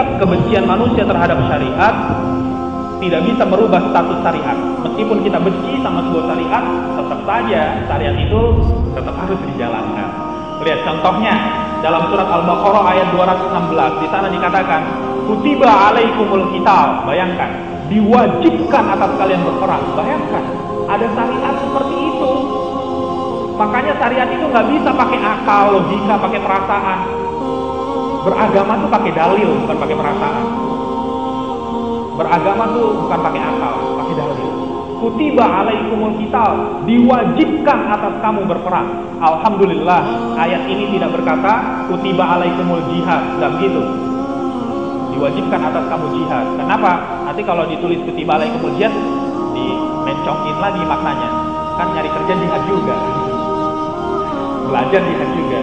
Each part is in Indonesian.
sikap kebencian manusia terhadap syariat tidak bisa merubah status syariat. Meskipun kita benci sama sebuah syariat, tetap saja syariat itu tetap harus dijalankan. Lihat contohnya dalam surat Al-Baqarah ayat 216. Di sana dikatakan, kutiba alaikumul qital. Bayangkan, diwajibkan atas kalian berperang. Bayangkan, ada syariat seperti itu. Makanya syariat itu nggak bisa pakai akal, logika, pakai perasaan. Beragama tuh pakai dalil, bukan pakai perasaan. Beragama tuh bukan pakai akal, pakai dalil. Kutiba alaikumul qital, diwajibkan atas kamu berperang. Alhamdulillah, ayat ini tidak berkata kutiba alaikumul jihad, enggak begitu. Diwajibkan atas kamu jihad. Kenapa? Nanti kalau ditulis kutiba alaikumul jihad, dimencongin lagi maknanya. Kan nyari kerja jihad juga, belajar jihad juga.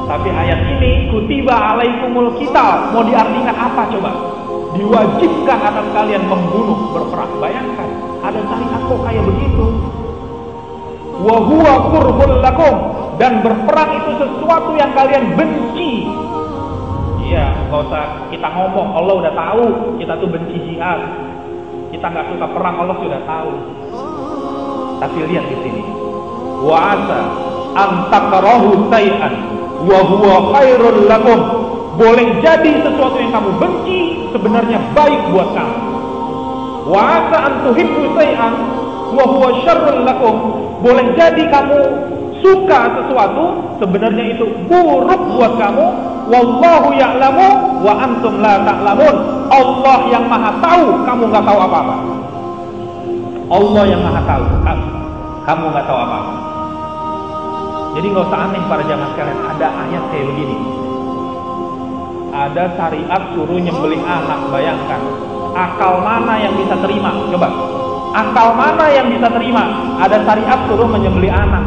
Tapi ayat ini kutiba alaikumul qital mau diartikan apa coba? Diwajibkan atas kalian membunuh, berperang. Bayangkan, ada syariat kok kayak begitu. Wa huwa kurhul lakum, dan berperang itu sesuatu yang kalian benci. Iya, nggak usah kita ngomong, Allah udah tahu kita tuh benci jihad. Kita nggak suka perang, Allah sudah tahu. Tapi lihat di sini, wa asa an takrahu shay'an wa huwa khairul lakum. Boleh jadi sesuatu yang kamu benci sebenarnya baik buat kamu. Wa asa an tuhibbu shay'an wa huwa syarrul lakum. Boleh jadi kamu suka sesuatu sebenarnya itu buruk buat kamu. Wallahu ya'lamu wa antum la ta'lamun. Allah yang maha tahu, kamu nggak tahu apa-apa. Allah yang maha tahu, kamu nggak tahu apa-apa. Jadi nggak usah aneh para jamaah sekalian, ada ayat kayak begini. Ada syariat suruh nyembelih anak, bayangkan. Akal mana yang bisa terima? Coba. Akal mana yang bisa terima? Ada syariat suruh menyembelih anak.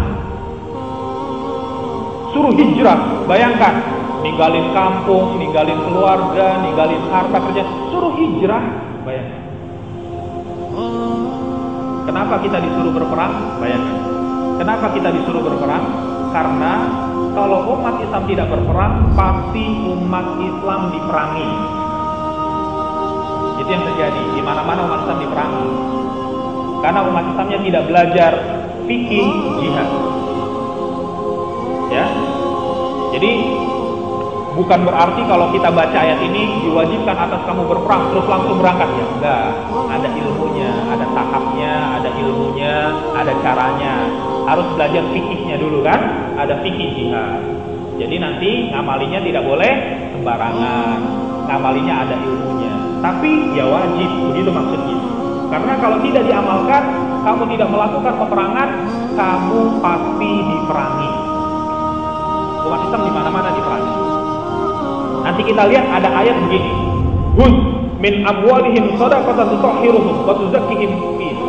Suruh hijrah, bayangkan. Ninggalin kampung, ninggalin keluarga, ninggalin harta kerja. Suruh hijrah, bayangkan. Kenapa kita disuruh berperang? Bayangkan. Kenapa kita disuruh berperang? Karena kalau umat Islam tidak berperang, pasti umat Islam diperangi. Itu yang terjadi. Di mana-mana umat Islam diperangi. Karena umat Islamnya tidak belajar fikih jihad. Ya. Jadi bukan berarti kalau kita baca ayat ini diwajibkan atas kamu berperang terus langsung berangkat, ya enggak. Ada ilmunya, ada tahapnya, ada ilmunya, ada caranya. Harus belajar fikihnya dulu kan, ada fikih jihad. Jadi nanti ngamalinya tidak boleh sembarangan, ngamalinya ada ilmunya. Tapi ya wajib, begitu maksudnya. Karena kalau tidak diamalkan, kamu tidak melakukan peperangan, kamu pasti diperangi. Umat Islam di mana-mana diperangi. Nanti kita lihat ada ayat begini. Hud min amwalihim shadaqatan tutahhiruhum wa tuzakkihim biha.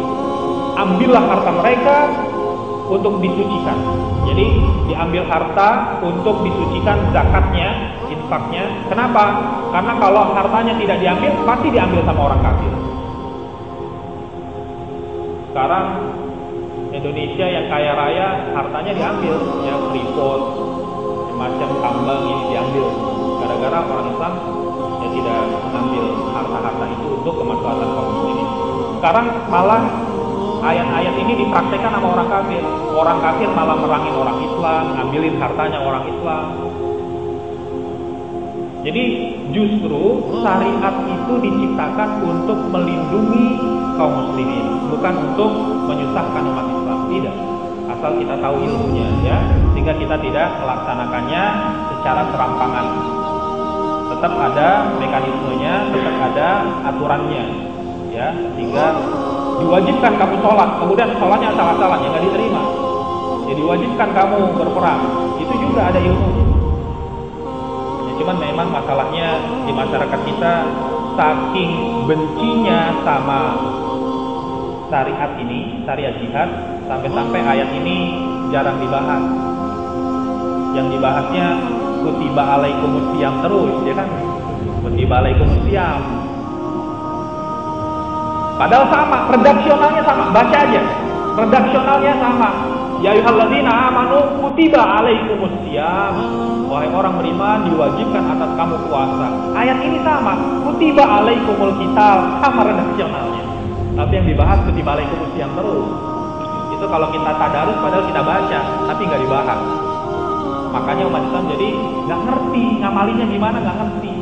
Ambillah harta mereka untuk disucikan. Jadi diambil harta untuk disucikan zakatnya, infaknya. Kenapa? Karena kalau hartanya tidak diambil, pasti diambil sama orang kafir. Sekarang Indonesia yang kaya raya hartanya diambil, ya Freeport, macam tambang ini diambil. Gara-gara orang Islam ya tidak mengambil harta-harta itu untuk kemaslahatan kaum muslimin. Sekarang malah ayat-ayat ini dipraktekkan sama orang kafir. Orang kafir malah merangin orang Islam, ngambilin hartanya orang Islam. Jadi justru syariat itu diciptakan untuk melindungi kaum muslimin, bukan untuk menyusahkan umat Islam. Tidak. Asal kita tahu ilmunya, ya, sehingga kita tidak melaksanakannya secara serampangan. Tetap ada mekanismenya, tetap ada aturannya, ya, sehingga diwajibkan kamu sholat, kemudian sholatnya salah-salah, ya nggak diterima. Jadi diwajibkan kamu berperang, itu juga ada ilmunya. Ya, cuman memang masalahnya di masyarakat kita saking bencinya sama syariat ini, syariat jihad, sampai-sampai ayat ini jarang dibahas. Yang dibahasnya kutiba alaikumus siyam terus, ya kan? Kutiba alaikumus siyam. Padahal sama, redaksionalnya sama, baca aja. Redaksionalnya sama. Ya ayyuhalladzina amanu kutiba alaikumusiyam. Wahai orang beriman, diwajibkan atas kamu puasa. Ayat ini sama, kutiba alaikumul qital, sama redaksionalnya. Tapi yang dibahas kutiba alaikumusiyam terus. Itu kalau kita tadarus padahal kita baca, tapi nggak dibahas. Makanya umat Islam jadi nggak ngerti ngamalinya gimana, nggak ngerti,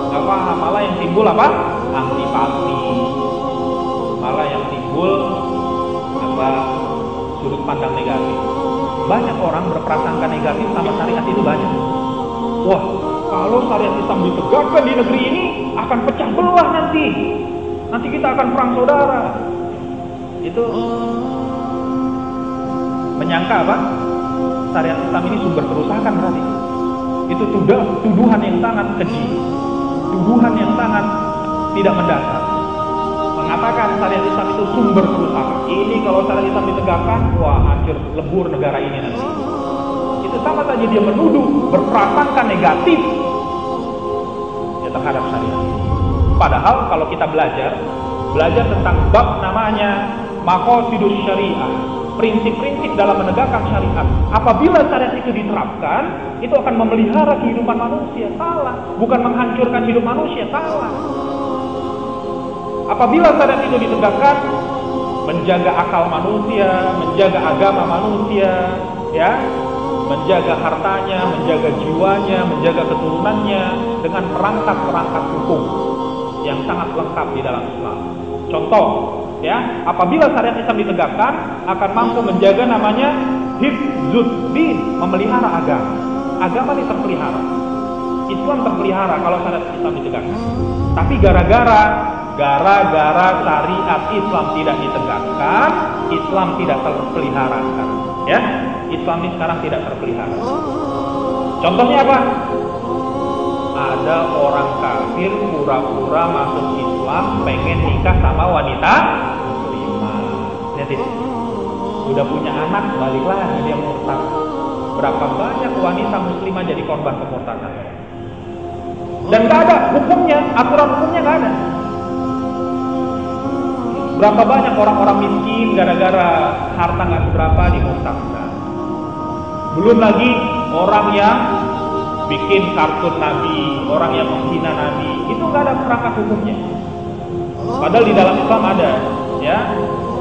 nggak paham. Malah yang timbul apa? Antipati. Malah yang timbul apa? Sudut pandang negatif. Banyak orang berprasangka negatif sama syariat itu banyak. Wah, kalau syariat Islam ditegakkan di negeri ini akan pecah belah nanti. Nanti kita akan perang saudara. Itu menyangka apa? Syariat Islam ini sumber kerusakan berarti. Itu sudah tuduhan yang sangat keji. Tuduhan yang sangat tidak mendasar. Mengatakan syariat Islam itu sumber kerusakan. Ini kalau syariat Islam ditegakkan, wah hancur lebur negara ini nanti. Itu sama saja dia menuduh, berprasangka negatif ya terhadap syariat. Padahal kalau kita belajar tentang bab namanya maqasidus syariah, prinsip-prinsip dalam menegakkan syariat. Apabila syariat itu diterapkan, itu akan memelihara kehidupan manusia. Salah, bukan menghancurkan hidup manusia. Salah. Apabila syariat itu ditegakkan, menjaga akal manusia, menjaga agama manusia, ya, menjaga hartanya, menjaga jiwanya, menjaga keturunannya dengan perangkat-perangkat hukum yang sangat lengkap di dalam Islam. Contoh, ya, apabila syariat Islam ditegakkan, akan mampu menjaga namanya hifzuddin, memelihara agama. Agama ini terpelihara. Islam terpelihara kalau syariat Islam ditegakkan. Tapi gara-gara syariat Islam tidak ditegakkan, Islam tidak terpelihara sekarang. Ya, Islam ini sekarang tidak terpelihara. Contohnya apa? Ada orang kafir pura-pura masuk Islam, pengen nikah sama wanita muslimah. Lihat ini, udah punya anak, balik lagi dia murtad. Berapa banyak wanita muslimah jadi korban kemurtadan? Dan gak ada hukumnya, aturan hukumnya gak ada. Berapa banyak orang-orang miskin gara-gara harta nggak seberapa dimurtadkan. Belum lagi orang yang bikin kartun Nabi, orang yang menghina Nabi, itu nggak ada perangkat hukumnya. Padahal di dalam Islam ada, ya.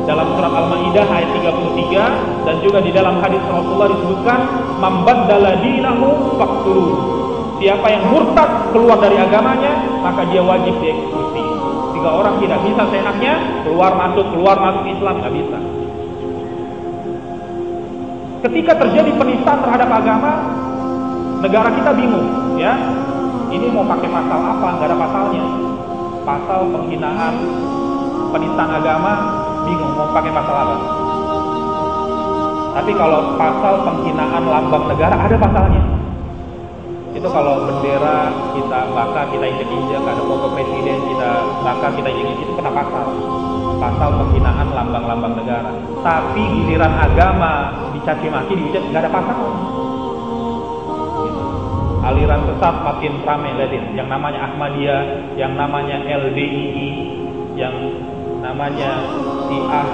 Dalam surat Al-Maidah ayat 33 dan juga di dalam hadis Rasulullah disebutkan, "Man baddala dinahu faqtuluh." Siapa yang murtad keluar dari agamanya, maka dia wajib dieksekusi. Jika orang tidak bisa seenaknya keluar masuk Islam, nggak bisa. Ketika terjadi penistaan terhadap agama, negara kita bingung, ya. Ini mau pakai pasal apa? Nggak ada pasalnya. Pasal penghinaan, penistaan agama, bingung mau pakai pasal apa. Tapi kalau pasal penghinaan lambang negara ada pasalnya. Itu kalau bendera kita bakar, kita injek-injek, ada foto presiden kita bakar, kita injek-injek, itu kena pasal penghinaan lambang-lambang negara. Tapi giliran agama dicaci maki, dihujat, nggak ada pasal. Gitu. Aliran sesat makin ramai, lihatin. Yang namanya Ahmadiyah, yang namanya LDII, yang namanya Syiah,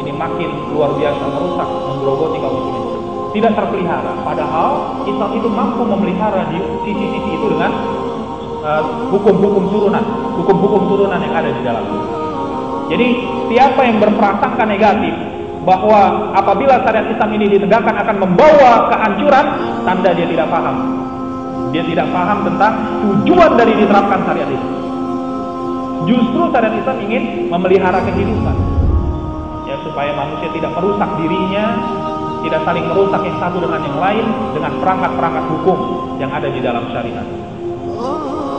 ini makin luar biasa merusak, menggerogoti kaum muslimin. Tidak terpelihara. Padahal Islam itu mampu memelihara di sisi-sisi itu dengan hukum-hukum turunan yang ada di dalamnya. Jadi siapa yang berprasangka negatif bahwa apabila syariat Islam ini ditegakkan akan membawa kehancuran, tanda dia tidak paham. Dia tidak paham tentang tujuan dari diterapkan syariat itu. Justru syariat Islam ingin memelihara kehidupan, ya, supaya manusia tidak merusak dirinya, tidak saling merusak yang satu dengan yang lain dengan perangkat-perangkat hukum yang ada di dalam syariat.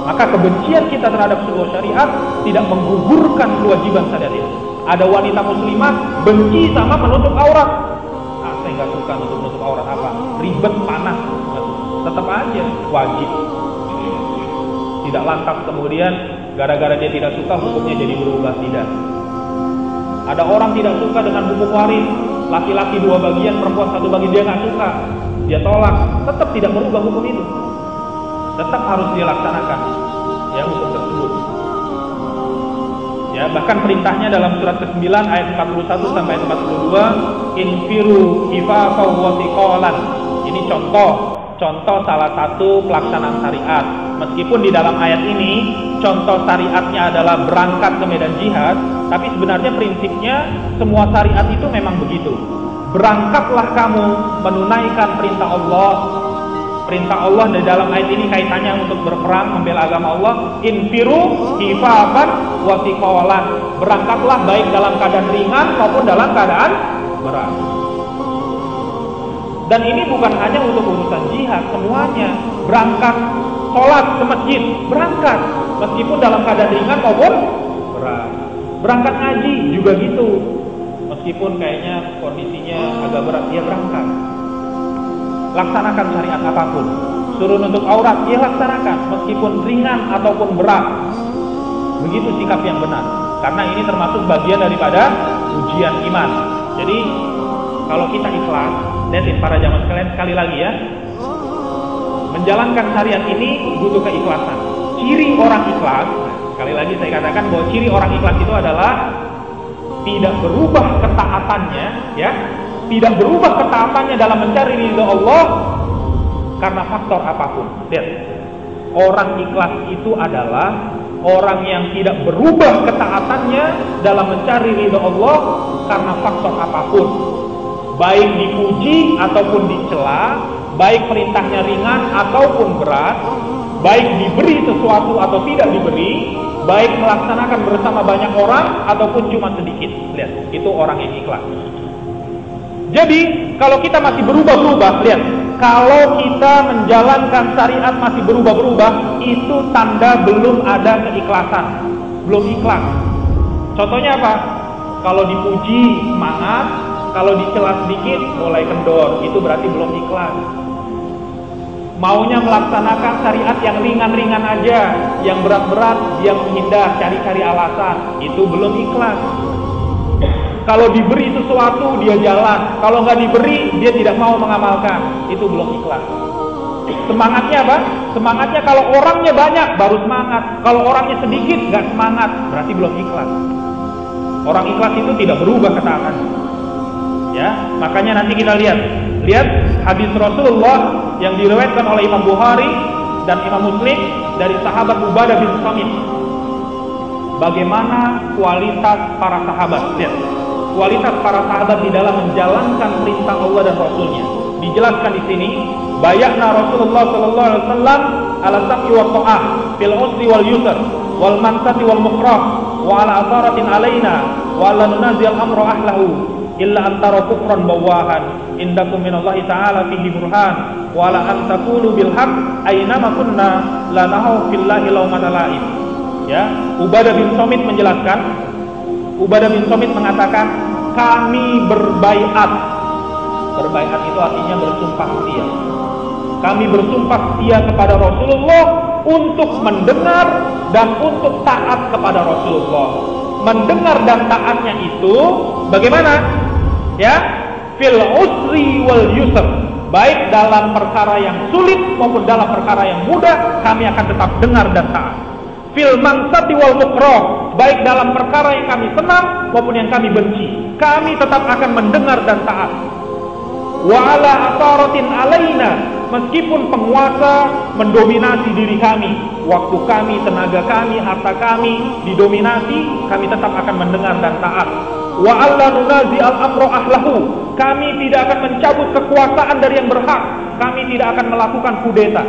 Maka kebencian kita terhadap sebuah syariat tidak menggugurkan kewajiban syariat itu. Ada wanita muslimah benci sama menutup aurat. Saya nggak suka menutup aurat, apa? Ribet, panas. Tetap aja wajib. Tidak lantas kemudian gara-gara dia tidak suka hukumnya jadi berubah, tidak. Ada orang tidak suka dengan hukum waris. Laki-laki 2 bagian, perempuan 1 bagian, dia nggak suka, dia tolak, tetap tidak merubah hukum itu, tetap harus dia laksanakan, ya, hukum tersebut. Ya, bahkan perintahnya dalam surat ke-9 ayat 41 sampai 42, infiru khifafan wa thiqalan. Ini contoh salah satu pelaksanaan syariat. Meskipun di dalam ayat ini contoh syariatnya adalah berangkat ke medan jihad, tapi sebenarnya prinsipnya semua syariat itu memang begitu. Berangkatlah kamu menunaikan perintah Allah. Perintah Allah di dalam ayat ini kaitannya untuk berperang membela agama Allah. Infiru khifafan wa thiqalan. Berangkatlah baik dalam keadaan ringan maupun dalam keadaan berat. Dan ini bukan hanya untuk urusan jihad, semuanya. Berangkat sholat ke masjid, berangkat meskipun dalam keadaan ringan maupun berat. Berangkat ngaji juga gitu, meskipun kayaknya kondisinya agak berat, dia berangkat. Laksanakan syariat apapun. Suruh nutup aurat, ya laksanakan meskipun ringan ataupun berat. Begitu sikap yang benar, karena ini termasuk bagian daripada ujian iman. Jadi kalau kita ikhlas, lihatin para jamaah sekalian, sekali lagi ya, menjalankan syariat ini butuh keikhlasan. Ciri orang ikhlas, sekali lagi saya katakan bahwa ciri orang ikhlas itu adalah tidak berubah ketaatannya, ya, tidak berubah ketaatannya dalam mencari ridha Allah karena faktor apapun. Lihat, orang ikhlas itu adalah orang yang tidak berubah ketaatannya dalam mencari ridha Allah karena faktor apapun, baik dipuji ataupun dicela, baik perintahnya ringan ataupun berat, baik diberi sesuatu atau tidak diberi, baik melaksanakan bersama banyak orang ataupun cuma sedikit. Lihat, itu orang yang ikhlas. Jadi kalau kita masih berubah-ubah, lihat, kalau kita menjalankan syariat masih berubah-berubah, itu tanda belum ada keikhlasan, belum ikhlas. Contohnya apa? Kalau dipuji semangat, kalau dicela sedikit mulai kendor, itu berarti belum ikhlas. Maunya melaksanakan syariat yang ringan-ringan aja, yang berat-berat dia menghindar, cari-cari alasan, itu belum ikhlas. Kalau diberi sesuatu dia jalan, kalau nggak diberi dia tidak mau mengamalkan, itu belum ikhlas. Semangatnya apa? Semangatnya kalau orangnya banyak baru semangat, kalau orangnya sedikit nggak semangat, berarti belum ikhlas. Orang ikhlas itu tidak berubah ketaatannya. Ya, makanya nanti kita lihat hadis Rasulullah yang diriwayatkan oleh Imam Bukhari dan Imam Muslim dari sahabat Ubadah bin Samit. Bagaimana kualitas para sahabat? Lihat, kualitas para sahabat di dalam menjalankan perintah Allah dan Rasulnya. Dijelaskan di sini, bayakna Rasulullah sallallahu alaihi wasallam ala sam'i wa ta'ah fil usri wal yusr wal mansati wal mukrah wa ala atharatin alaina wa la nunazil amra ahlahu illa antara kufran bawahan indakum minallahi ta'ala fihi burhan wa la an taqulu bil haqq aynama kunna la nahu fillahi lawmata la'im. Ya, Ubadah bin Samit menjelaskan, Ubadah bin Samit mengatakan, kami berbaiat. Berbaiat itu artinya bersumpah setia. Kami bersumpah setia kepada Rasulullah untuk mendengar dan untuk taat kepada Rasulullah. Mendengar dan taatnya itu bagaimana? Ya, fil usri wal yusr. Baik dalam perkara yang sulit maupun dalam perkara yang mudah, kami akan tetap dengar dan taat. Fil mansati wal mukrah, baik dalam perkara yang kami senang maupun yang kami benci, kami tetap akan mendengar dan taat. Wa ala atharatin alaina, meskipun penguasa mendominasi diri kami, waktu kami, tenaga kami, harta kami didominasi, kami tetap akan mendengar dan taat. Wa alla nunazi al-amra ahlahu, kami tidak akan mencabut kekuasaan dari yang berhak, kami tidak akan melakukan kudeta.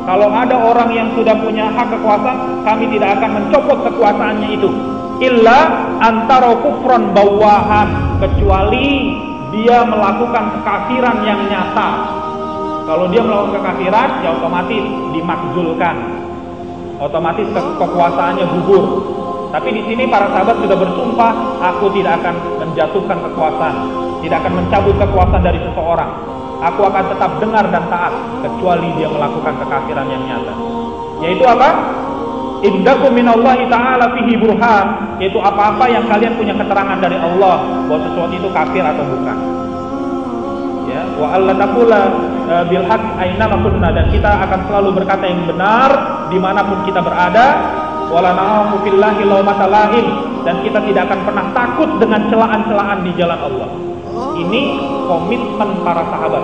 Kalau ada orang yang sudah punya hak kekuasaan, kami tidak akan mencopot kekuasaannya itu. Illa antara kufran bawahan, kecuali dia melakukan kekafiran yang nyata. Kalau dia melakukan kekafiran, ya otomatis dimakzulkan, otomatis kekuasaannya gugur. Tapi di sini para sahabat sudah bersumpah, aku tidak akan menjatuhkan kekuasaan, tidak akan mencabut kekuasaan dari seseorang. Aku akan tetap dengar dan taat kecuali dia melakukan kekafiran yang nyata. Yaitu apa? Indakum minallahi ta'ala fihi burhan, yaitu apa-apa yang kalian punya keterangan dari Allah bahwa sesuatu itu kafir atau bukan. Ya, wa alla taqula bil haqq aina ma kunna, dan kita akan selalu berkata yang benar dimanapun kita berada. wala na'afu fillahi laumata laim, dan kita tidak akan pernah takut dengan celaan-celaan di jalan Allah. Ini komitmen para sahabat.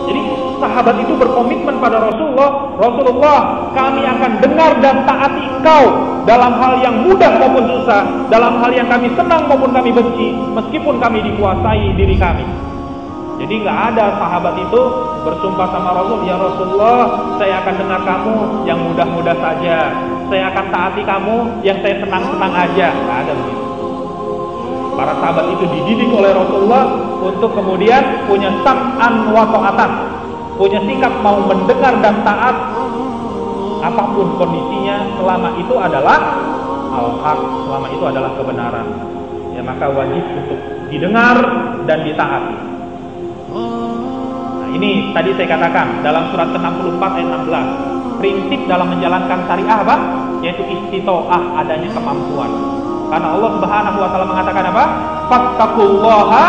Jadi sahabat itu berkomitmen pada Rasulullah, kami akan dengar dan taati engkau dalam hal yang mudah maupun susah, dalam hal yang kami senang maupun kami benci, meskipun kami dikuasai diri kami. Jadi nggak ada sahabat itu bersumpah sama Rasul, ya Rasulullah, saya akan dengar kamu yang mudah-mudah saja, saya akan taati kamu yang saya senang-senang aja. Nggak ada begitu. Para sahabat itu dididik oleh Rasulullah untuk kemudian punya sam'an wa ta'atan, punya sikap mau mendengar dan taat apapun kondisinya, selama itu adalah al-haq, selama itu adalah kebenaran. Ya, maka wajib untuk didengar dan ditaati. Nah, ini tadi saya katakan dalam surat ke-64 ayat 16, prinsip dalam menjalankan syariah apa? Yaitu istitoah, adanya kemampuan. Karena Allah Subhanahu wa taala mengatakan apa? Fattaqullaha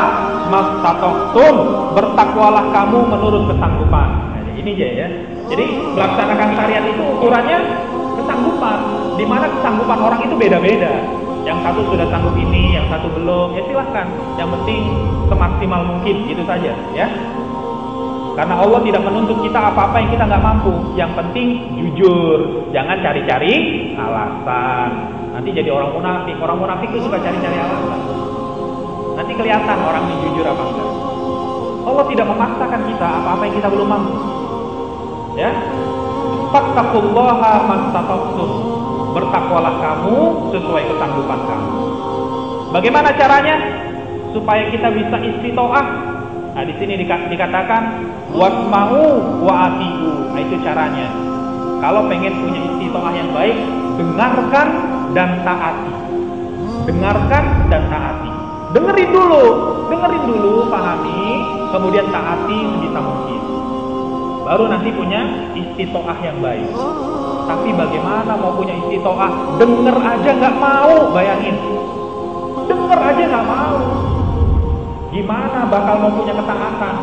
mastata'tum, bertakwalah kamu menurut kesanggupan. Nah, ini aja ya. Jadi melaksanakan syariat itu ukurannya kesanggupan. Di mana kesanggupan orang itu beda-beda. Yang satu sudah sanggup ini, yang satu belum. Ya silahkan. Yang penting semaksimal mungkin, itu saja ya. Karena Allah tidak menuntut kita apa-apa yang kita nggak mampu. Yang penting jujur, jangan cari-cari alasan. Nanti jadi orang munafik. Orang munafik itu suka cari-cari alasan. Nanti kelihatan orang ini jujur apa enggak. Allah tidak memaksakan kita apa-apa yang kita belum mampu. Ya. Fattaqullaha mastata'tum, bertakwalah kamu sesuai kesanggupan kamu. Bagaimana caranya supaya kita bisa istitoah? Nah, di sini dikatakan wasma'u wa ati'u. Nah, itu caranya. Kalau pengen punya istitoah yang baik, dengarkan dan taati. Dengarkan dan taati. Dengerin dulu, pahami, kemudian taati sebisa mungkin. Baru nanti punya istitoah yang baik. Tapi bagaimana mau punya istitoah? Denger aja nggak mau, bayangin. Denger aja nggak mau. Gimana bakal mau punya ketaatan?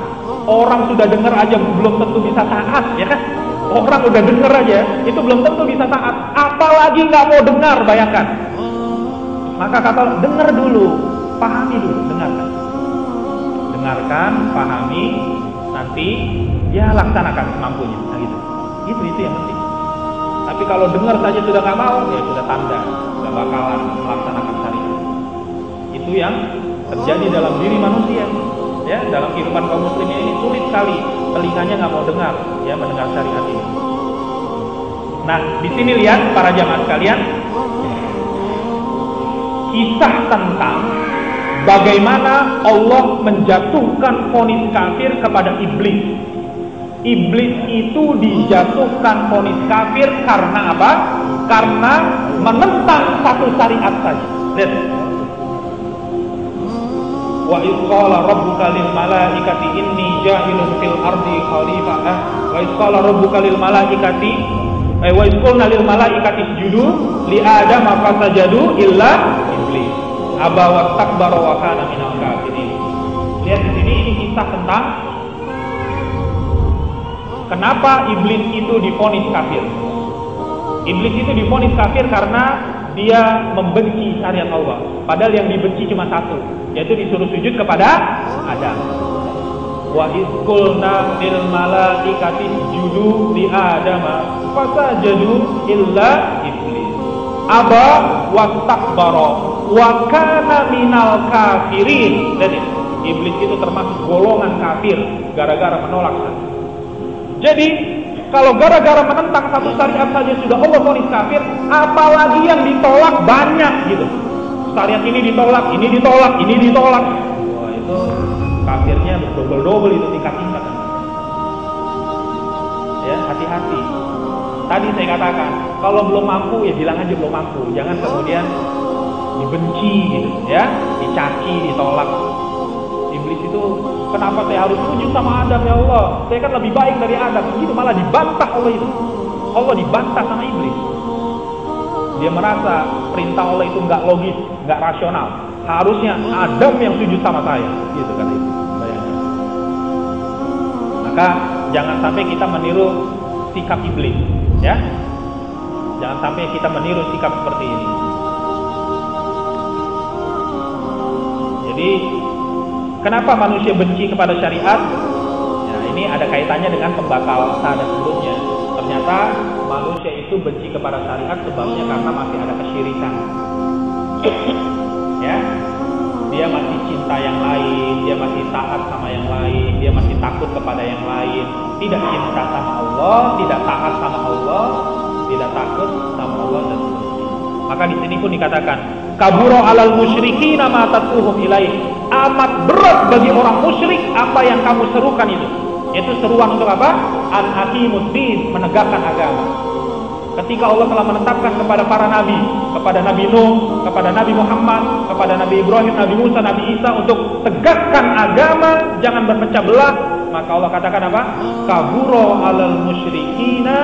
Orang sudah denger aja belum tentu bisa taat, ya kan? Orang udah denger aja, itu belum tentu bisa taat. Apalagi nggak mau dengar, bayangkan. Maka kata denger dulu, pahami dulu, dengarkan. Dengarkan, pahami, nanti ya laksanakan semampunya. Nah gitu. Itu yang penting. Tapi kalau dengar saja sudah nggak mau, ya sudah tanda nggak bakalan melaksanakan syariat. Itu yang terjadi dalam diri manusia. Ya, dalam kehidupan kaum muslimin ini sulit sekali, telinganya nggak mau dengar, ya, mendengar syariat ini. Nah, di sini lihat para jamaah sekalian, kisah tentang bagaimana Allah menjatuhkan vonis kafir kepada iblis. Iblis itu dijatuhkan vonis kafir karena apa? Karena menentang satu syariat saja. Lihat. Wa idz qala rabbuka lil malaikati inni ja'ilun fil ardi khalifah. Wa idz qala rabbuka lil malaikati wa idz qulna lil malaikati isjudu li adama fasajadu illa iblis aba wastakbara wa kana minal kafirin. Lihat di sini, ini kisah tentang kenapa iblis itu divonis kafir. Iblis itu divonis kafir karena dia membenci syariat Allah. Padahal yang dibenci cuma satu, yaitu disuruh sujud kepada Adam. Wa idz qulna lil malaikati isjudu li adama fasajadu illa iblis aba wastakbara wa kana minal kafirin. Dan iblis itu termasuk golongan kafir gara-gara menolak syariat. Jadi kalau gara-gara menentang satu syariat saja sudah Allah vonis kafir, apalagi yang ditolak banyak gitu. Syariat ini ditolak, ini ditolak, ini ditolak. Wah, itu kafirnya berdobel-dobel itu tingkat-tingkat. Ya, hati-hati. Tadi saya katakan, kalau belum mampu ya bilang aja belum mampu. Jangan kemudian dibenci gitu, ya, dicaci, ditolak. Iblis itu, kenapa saya harus sujud sama Adam ya Allah? Saya kan lebih baik dari Adam. Begitu malah dibantah Allah itu. Allah dibantah sama iblis. Dia merasa perintah Allah itu nggak logis, nggak rasional. Harusnya Adam yang sujud sama saya, gitu kan itu. Bayangkan. Maka jangan sampai kita meniru sikap iblis, ya. Jangan sampai kita meniru sikap seperti ini. Jadi, kenapa manusia benci kepada syariat? Ya, ini ada kaitannya dengan pembakal sada sebelumnya. Ternyata manusia itu benci kepada syariat sebabnya karena masih ada kesyirikan. Ya, dia masih cinta yang lain, dia masih taat sama yang lain, dia masih takut kepada yang lain, tidak cinta sama Allah, tidak taat sama Allah, tidak takut sama Allah dan seterusnya. Maka di sini pun dikatakan, kabura alal musyrikin ma tad'uhum ilaih. Amat berat bagi orang musyrik apa yang kamu serukan itu. Yaitu seruan untuk apa? An-aqimuddin, menegakkan agama. Ketika Allah telah menetapkan kepada para nabi, kepada Nabi Nuh, kepada Nabi Muhammad, kepada Nabi Ibrahim, Nabi Musa, Nabi Isa untuk tegakkan agama, jangan berpecah belah, maka Allah katakan apa? Kaburo alal musyrikina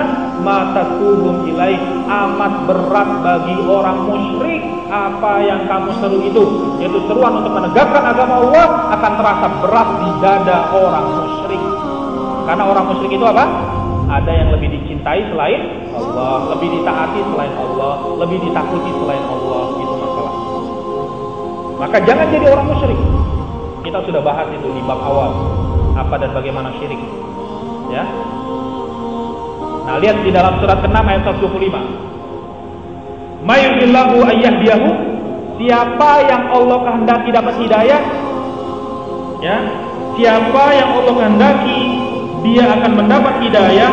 ma tad'uhum ilaih. Amat berat bagi orang musyrik apa yang kamu seru itu, yaitu seruan untuk menegakkan agama Allah akan terasa berat di dada orang musyrik. Karena orang musyrik itu apa? Ada yang lebih dicintai selain Allah, lebih ditaati selain Allah, lebih ditakuti selain Allah. Itu masalah. Maka jangan jadi orang musyrik. Kita sudah bahas itu di bab awal, apa dan bagaimana syirik. Ya. Nah, lihat di dalam surat ke-6 ayat 125. Mayuridillahu ayyahdiyahu, siapa yang Allah kehendaki dapat hidayah, ya, siapa yang Allah kehendaki dia akan mendapat hidayah,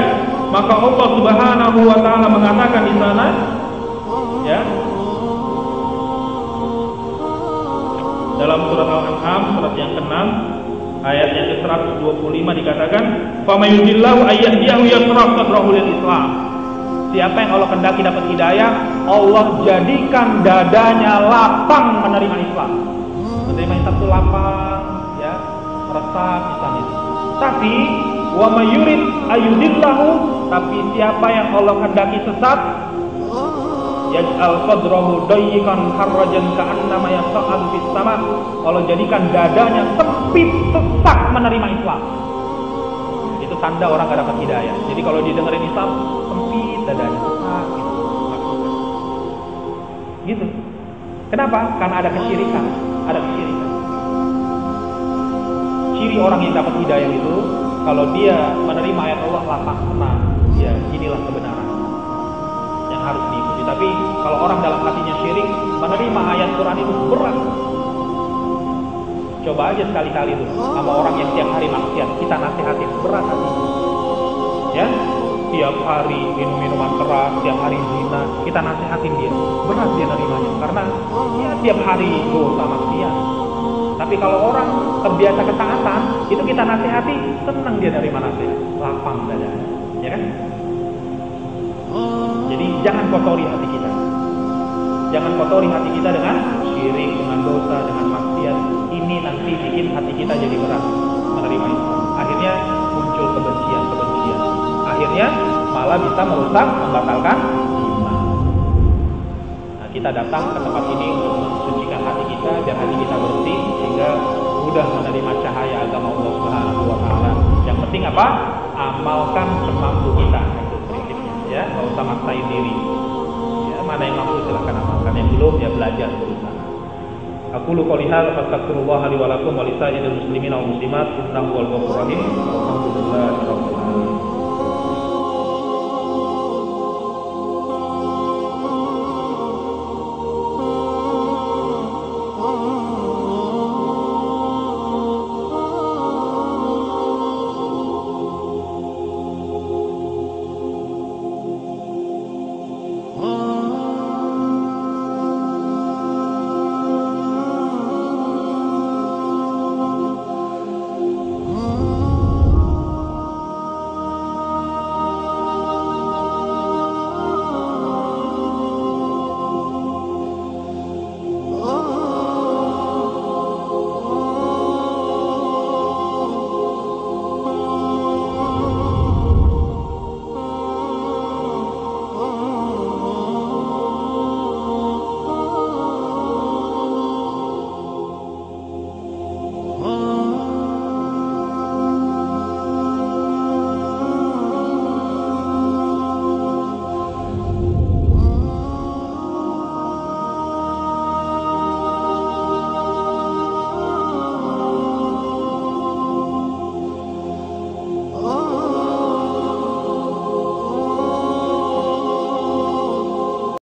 maka Allah Subhanahu wa taala mengatakan di sana, ya, dalam surat Al-An'am surat yang ke-6 ayat yang ke-125 dikatakan, famayudillahu ayyahdiyahu yashrah sadrahu lil Islam. Siapa yang Allah kehendaki dapat hidayah, Allah jadikan dadanya lapang menerima Islam. Menerima Islam itu lapang, ya, resah misalnya. Tapi wa mayurid ayudillahu, tapi siapa yang Allah kehendaki sesat, yaj'al sadrahu dayyikan harrajan ka'annama yas'adu fis sama. Allah jadikan dadanya sempit, sesak menerima Islam. Itu tanda orang gak dapat hidayah. Jadi kalau didengerin Islam sempit dadanya, sesak gitu. Gitu. Kenapa? Karena ada kesyirikan, ada kesyirikan. Ciri orang yang dapat hidayah itu kalau dia menerima ayat Allah lapang tenang, ya inilah kebenaran yang harus diikuti. Tapi kalau orang dalam hatinya syirik, menerima ayat Quran itu berat. Coba aja sekali-kali tuh sama orang yang tiap hari maksiat, kita nasihatin, berat hati. Ya, tiap hari minum minuman keras, tiap hari zina, kita nasihatin dia, berat dia nerimanya karena ya tiap hari dosa maksiat. Tapi kalau orang terbiasa ketaatan, itu kita nasihati, senang dia dari mana nasihat, lapang dada, ya kan? Jadi jangan kotori hati kita, jangan kotori hati kita dengan syirik, dengan dosa, dengan maksiat. Ini nanti bikin hati kita jadi berat menerima Islam. Akhirnya muncul kebencian, akhirnya malah bisa merusak, membatalkan iman. Nah, kita datang ke tempat ini untuk mensucikan hati kita, biar hati kita bersih sehingga mudah menerima cahaya agama Allah Subhanahu wa taala. Yang penting apa? Amalkan semampu kita, itu prinsipnya, ya. Enggak usah maksain diri. Ya, mana yang mampu silakan amalkan, yang belum ya belajar, berusaha. Aqulu qouli hadza wa astaghfirullah li wa lakum wa lisa'iril muslimin wal muslimat innahu huwal ghafurur rahim. Alhamdulillahirabbil alamin.